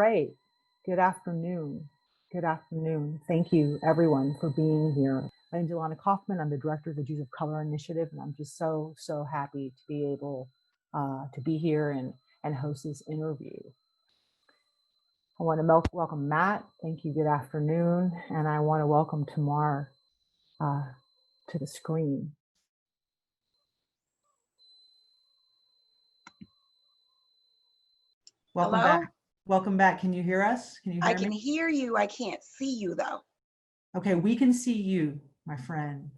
right. Good afternoon. Good afternoon. Thank you, everyone, for being here. My name is Ilana Kaufman. I'm the director of the Jews of Color Initiative, and I'm just so happy to be able to be here and host this interview. I want to welcome Matt. Thank you. Good afternoon. And I want to welcome Tamar to the screen. Welcome Hello? back. Welcome back. Can you hear us? Can you hear I me? can hear you. I can't see you though. Okay, we can see you, my friend.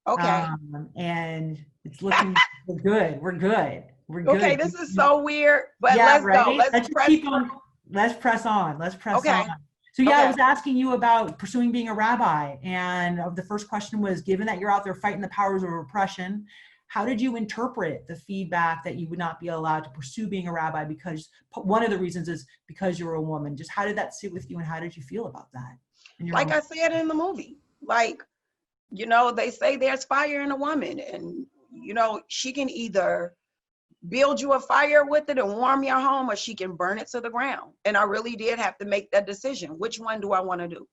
Okay. And it's looking we're good. We're good. We're good. Okay, this is so weird, but yeah, let's right? go. Let's just press. keep on. Let's press on. Let's press Okay. on. So yeah, I Okay. was asking you about pursuing being a rabbi, and the first question was, given that you're out there fighting the powers of oppression, how did you interpret the feedback that you would not be allowed to pursue being a rabbi because one of the reasons is because you're a woman? Just how did that sit with you, and how did you feel about that? Like I said in the movie, like, you know, they say there's fire in a woman, and, you know, she can either build you a fire with it and warm your home, or she can burn it to the ground. And I really did have to make that decision. Which one do I want to do?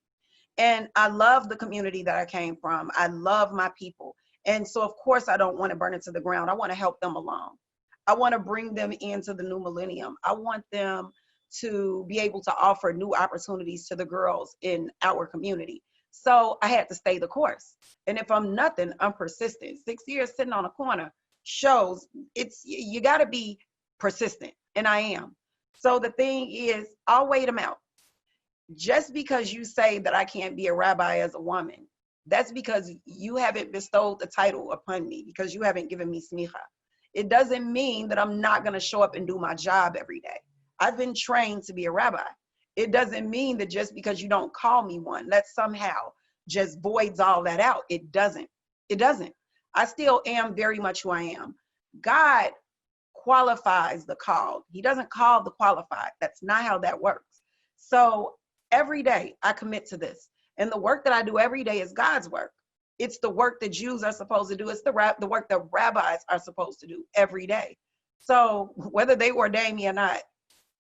And I love the community that I came from. I love my people. And so, of course, I don't want to burn it to the ground. I want to help them along. I want to bring them into the new millennium. I want them to be able to offer new opportunities to the girls in our community. So I had to stay the course. And if I'm nothing, I'm persistent. 6 years sitting on a corner shows you got to be persistent. And I am. So the thing is, I'll wait them out. Just because you say that I can't be a rabbi as a woman, that's because you haven't bestowed the title upon me, because you haven't given me smicha. It doesn't mean that I'm not going to show up and do my job every day. I've been trained to be a rabbi. It doesn't mean that just because you don't call me one, that somehow just voids all that out. It doesn't. It doesn't. I still am very much who I am. God qualifies the called. He doesn't call the qualified. That's not how that works. So every day I commit to this. And the work that I do every day is God's work. It's the work that Jews are supposed to do. It's the work that rabbis are supposed to do every day. So whether they ordain me or not,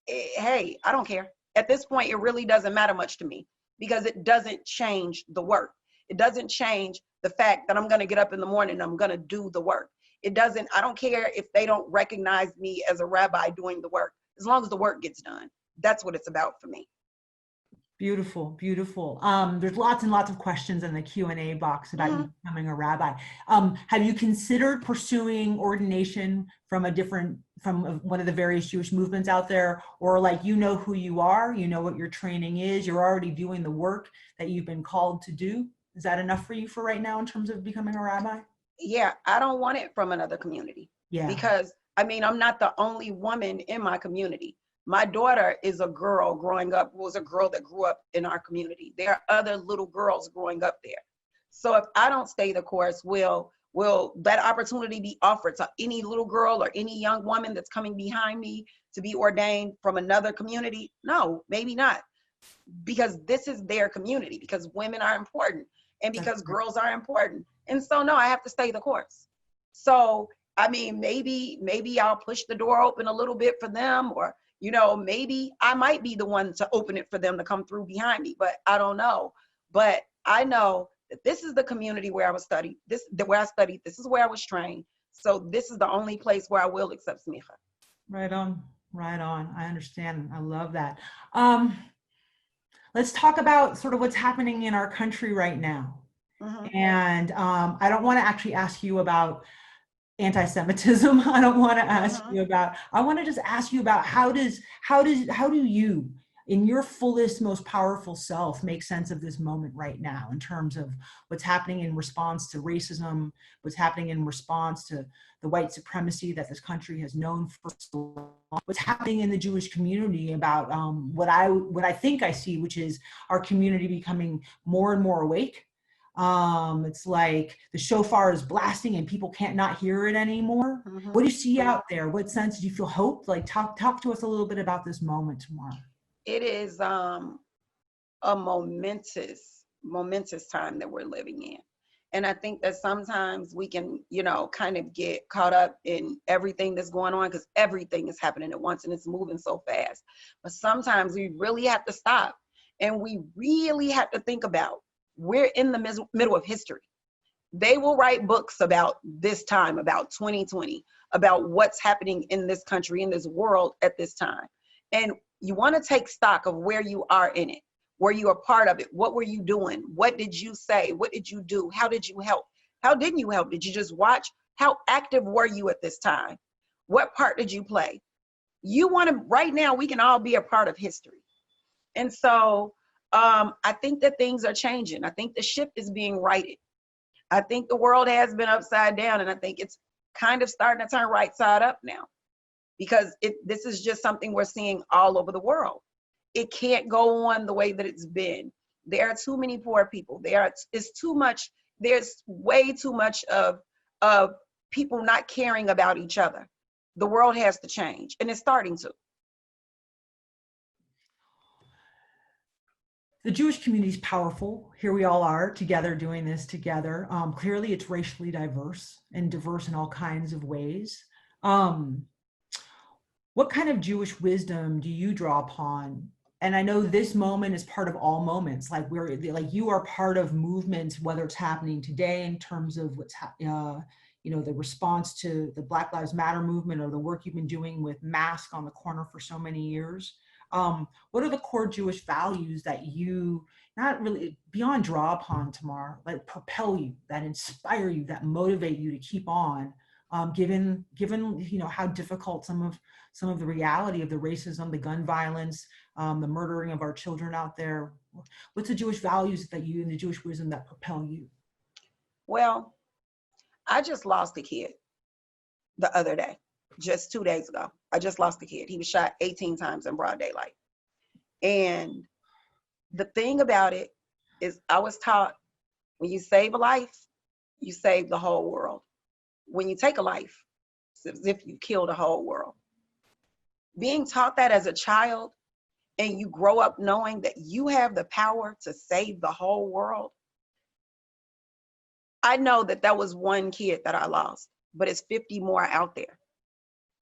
hey, I don't care. At this point, it really doesn't matter much to me, because it doesn't change the work. It doesn't change the fact that I'm going to get up in the morning and I'm going to do the work. I don't care if they don't recognize me as a rabbi doing the work, as long as the work gets done. That's what it's about for me. Beautiful, beautiful. There's lots and lots of questions in the Q&A box about you becoming a rabbi. Have you considered pursuing ordination from one of the various Jewish movements out there, or like, you know who you are, you know what your training is, you're already doing the work that you've been called to do? Is that enough for you for right now in terms of becoming a rabbi? Yeah, I don't want it from another community. Yeah. Because, I mean, I'm not the only woman in my community. My daughter is a girl was a girl that grew up in our community. There are other little girls growing up there. So if I don't stay the course, will that opportunity be offered to any little girl or any young woman that's coming behind me to be ordained from another community? No, maybe not. Because this is their community, because women are important, and because girls are important. And so, no, I have to stay the course. So, I mean, maybe I'll push the door open a little bit for them, or, you know, maybe I might be the one to open it for them to come through behind me, but I don't know. But I know that this is the community where I was studied. This is where I was trained. So this is the only place where I will accept smicha. Right on, right on. I understand. I love that. Let's talk about sort of what's happening in our country right now. And I don't want to actually ask you about anti-Semitism. I don't want to ask you about, I want to just ask you about how do you, in your fullest, most powerful self, make sense of this moment right now in terms of what's happening in response to racism, what's happening in response to the white supremacy that this country has known for so long, what's happening in the Jewish community about what I think I see, which is our community becoming more and more awake. It's like the shofar is blasting and people can't not hear it anymore. What do you see out there? What sense do you feel hope? Like talk to us a little bit about this moment tomorrow. It is a momentous time that we're living in. And I think that sometimes we can, you know, kind of get caught up in everything that's going on because everything is happening at once and it's moving so fast. But sometimes we really have to stop and we really have to think about we're in the middle of history. They will write books about this time, about 2020, about what's happening in this country, in this world at this time. And you want to take stock of where you are in it. Were you a part of it? What were you doing? What did you say? What did you do? How did you help? How didn't you help? Did you just watch? How active were you at this time? What part did you play? You want to, right now, we can all be a part of history. And so I think that things are changing. I think the ship is being righted. I think the world has been upside down, and I think it's kind of starting to turn right side up now because this is just something we're seeing all over the world. It can't go on the way that it's been. There are too many poor people. It's too much. There's way too much of people not caring about each other. The world has to change, and it's starting to. The Jewish community is powerful. Here we all are together doing this together. Clearly, it's racially diverse and diverse in all kinds of ways. What kind of Jewish wisdom do you draw upon? And I know this moment is part of all moments. Like you are part of movements, whether it's happening today in terms of what's the response to the Black Lives Matter movement or the work you've been doing with Mask on the Corner for so many years. What are the core Jewish values that you, not really beyond draw upon, Tamar, like propel you, that inspire you, that motivate you to keep on, given how difficult some of the reality of the racism, the gun violence, the murdering of our children out there? What's the Jewish values that you and the Jewish wisdom that propel you? Well, I just lost a kid the other day, just 2 days ago. I just lost a kid. He was shot 18 times in broad daylight. And the thing about it is I was taught when you save a life, you save the whole world. When you take a life, it's as if you killed the whole world. Being taught that as a child and you grow up knowing that you have the power to save the whole world. I know that that was one kid that I lost, but it's 50 more out there.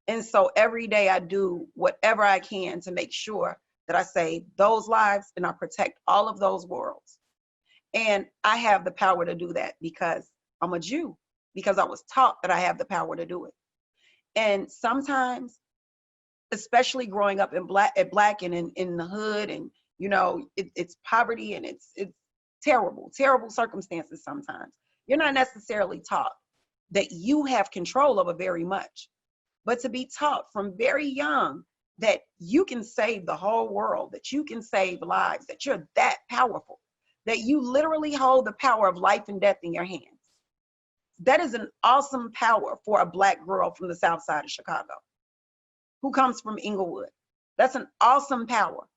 And so every day I do whatever I can to make sure that I save those lives and I protect all of those worlds. And I have the power to do that because I'm a Jew, because I was taught that I have the power to do it. And sometimes, especially growing up in black and in the hood, and it's poverty and it's terrible circumstances. Sometimes you're not necessarily taught that you have control over very much, but to be taught from very young that you can save the whole world, that you can save lives, that you're that powerful, that you literally hold the power of life and death in your hands. That is an awesome power for a Black girl from the South Side of Chicago who comes from Inglewood. That's an awesome power.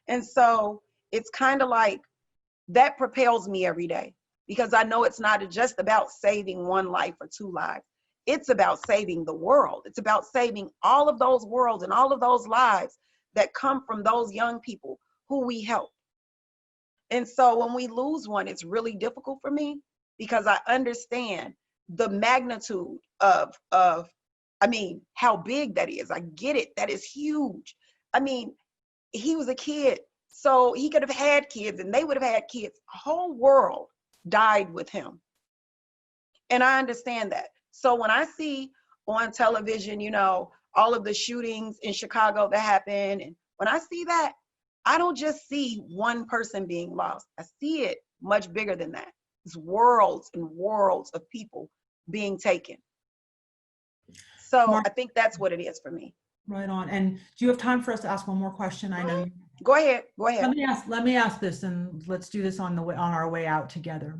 And so it's kind of like that propels me every day, because I know it's not just about saving one life or two lives. It's about saving the world. It's about saving all of those worlds and all of those lives that come from those young people who we help. And so when we lose one, it's really difficult for me because I understand the magnitude of how big that is. I get it. That is huge. I mean, he was a kid, so he could have had kids and they would have had kids. The whole world died with him. And I understand that. So when I see on television, all of the shootings in Chicago that happen, and when I see that, I don't just see one person being lost. I see it much bigger than that. It's worlds and worlds of people being taken. So I think that's what it is for me. Right on. And do you have time for us to ask one more question? I know. Go ahead. Let me ask this, and let's do this on our way out together.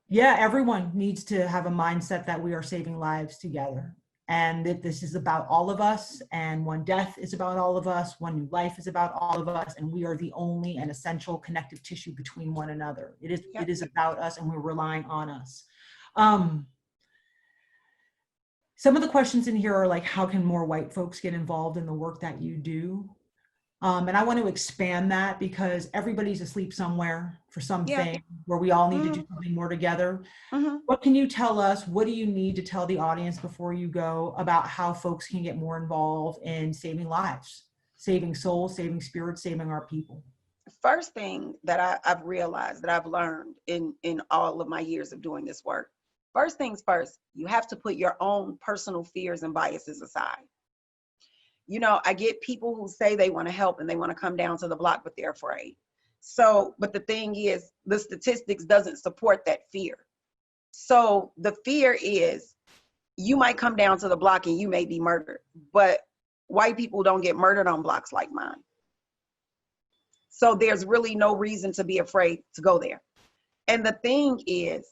Yeah, everyone needs to have a mindset that we are saving lives together, and that this is about all of us, and one death is about all of us, one new life is about all of us, and we are the only and essential connective tissue between one another. It is about us, and we're relying on us. Some of the questions in here are like, how can more white folks get involved in the work that you do? And I want to expand that because everybody's asleep somewhere for something Yeah. where we all need to do something more together. What can you tell us? What do you need to tell the audience before you go about how folks can get more involved in saving lives, saving souls, saving spirits, saving our people? First thing that I've realized, that I've learned in all of my years of doing this work, first things first, you have to put your own personal fears and biases aside. You know, I get people who say they want to help and they want to come down to the block, but they're afraid. So, but the thing is, the statistics doesn't support that fear. So the fear is you might come down to the block and you may be murdered, but white people don't get murdered on blocks like mine. So there's really no reason to be afraid to go there. And the thing is,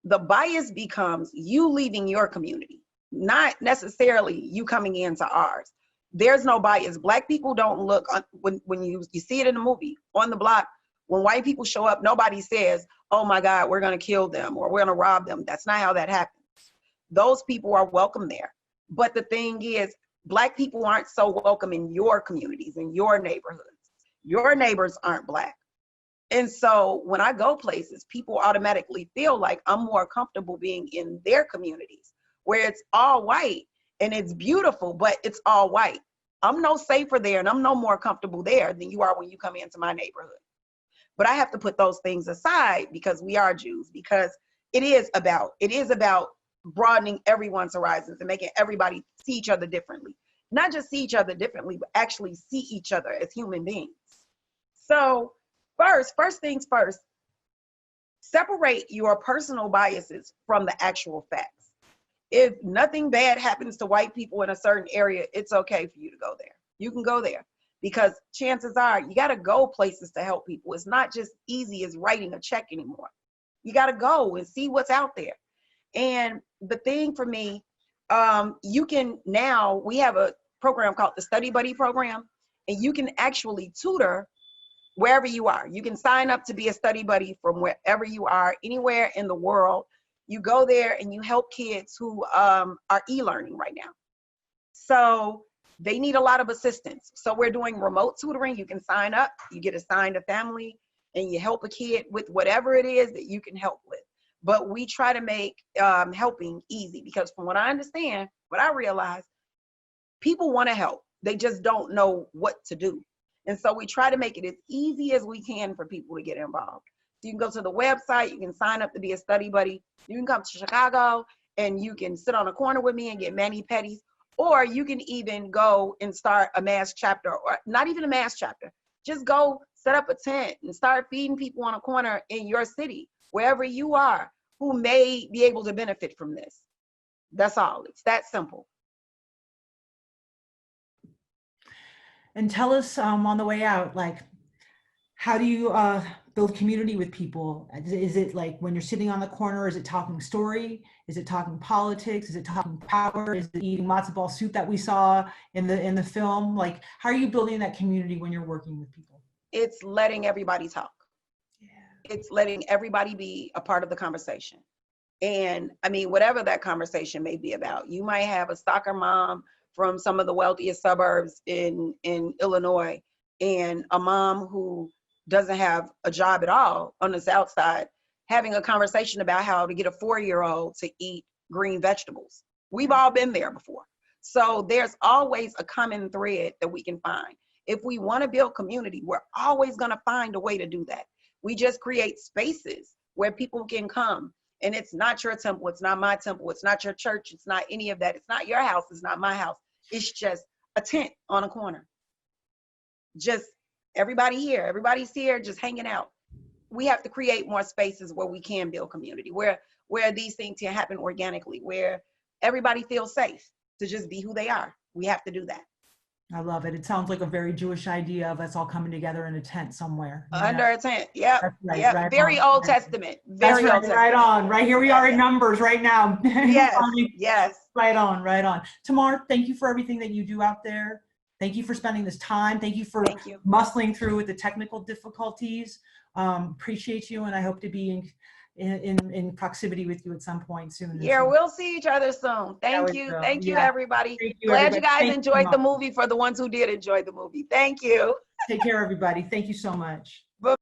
the bias becomes you leaving your community, not necessarily you coming into ours. There's no bias. Black people don't look, when you see it in the movie, on the block, when white people show up, nobody says, oh my God, we're going to kill them or we're going to rob them. That's not how that happens. Those people are welcome there. But the thing is, Black people aren't so welcome in your communities, in your neighborhoods. Your neighbors aren't Black. And so when I go places, people automatically feel like I'm more comfortable being in their communities where it's all white and it's beautiful, but it's all white. I'm no safer there and I'm no more comfortable there than you are when you come into my neighborhood. But I have to put those things aside because we are Jews, because it is about broadening everyone's horizons and making everybody see each other differently. Not just see each other differently, but actually see each other as human beings. So first things first, separate your personal biases from the actual facts. If nothing bad happens to white people in a certain area, it's okay for you to go there. You can go there because chances are you got to go places to help people. It's not just easy as writing a check anymore. You got to go and see what's out there. And the thing for me, you can now, we have a program called the Study Buddy program, and you can actually tutor wherever you are. You can sign up to be a study buddy from wherever you are, anywhere in the world. You go there and you help kids who are e-learning right now. So they need a lot of assistance. So we're doing remote tutoring. You can sign up, you get assigned a family, and you help a kid with whatever it is that you can help with. But we try to make helping easy, because from what I understand, what I realize, people want to help. They just don't know what to do. And so we try to make it as easy as we can for people to get involved. So you can go to the website, you can sign up to be a study buddy. You can come to Chicago and you can sit on a corner with me and get mani-pedis, or you can even go and start a mass chapter, or not even a mass chapter. Just go set up a tent and start feeding people on a corner in your city, wherever you are, who may be able to benefit from this. That's all. It's that simple. And tell us on the way out, like, how do you build community with people? Is it like when you're sitting on the corner, is it talking story? Is it talking politics? Is it talking power? Is it eating matzo ball soup that we saw in the film? Like, how are you building that community when you're working with people? It's letting everybody talk. Yeah. It's letting everybody be a part of the conversation. And I mean, whatever that conversation may be about, you might have a soccer mom from some of the wealthiest suburbs in Illinois, and a mom who doesn't have a job at all on the South Side, having a conversation about how to get a 4-year-old to eat green vegetables. We've all been there before. So there's always a common thread that we can find. If we want to build community, we're always going to find a way to do that. We just create spaces where people can come. And it's not your temple, it's not my temple, it's not your church, it's not any of that. It's not your house, it's not my house. It's just a tent on a corner. Just everybody's here, just hanging out. We have to create more spaces where we can build community, where these things can happen organically, where everybody feels safe to just be who they are. We have to do that. I love it. It sounds like a very Jewish idea of us all coming together in a tent somewhere. Under a tent. Yep. Right, yep. right Very on. Old Testament. Very That's Old Testament. right on. Right here we are in Numbers right now. Yes. Yes. Right on, right on. Tamar, thank you for everything that you do out there. Thank you for spending this time. Thank you for muscling through with the technical difficulties. Appreciate you, and I hope to be in proximity with you at some point soon. Yeah, we'll see each other soon. Thank you. Thank you, everybody. Thank you, Glad everybody. you guys Thank enjoyed you, the movie for the ones who did enjoy the movie. Thank you. Take care, everybody. Thank you so much.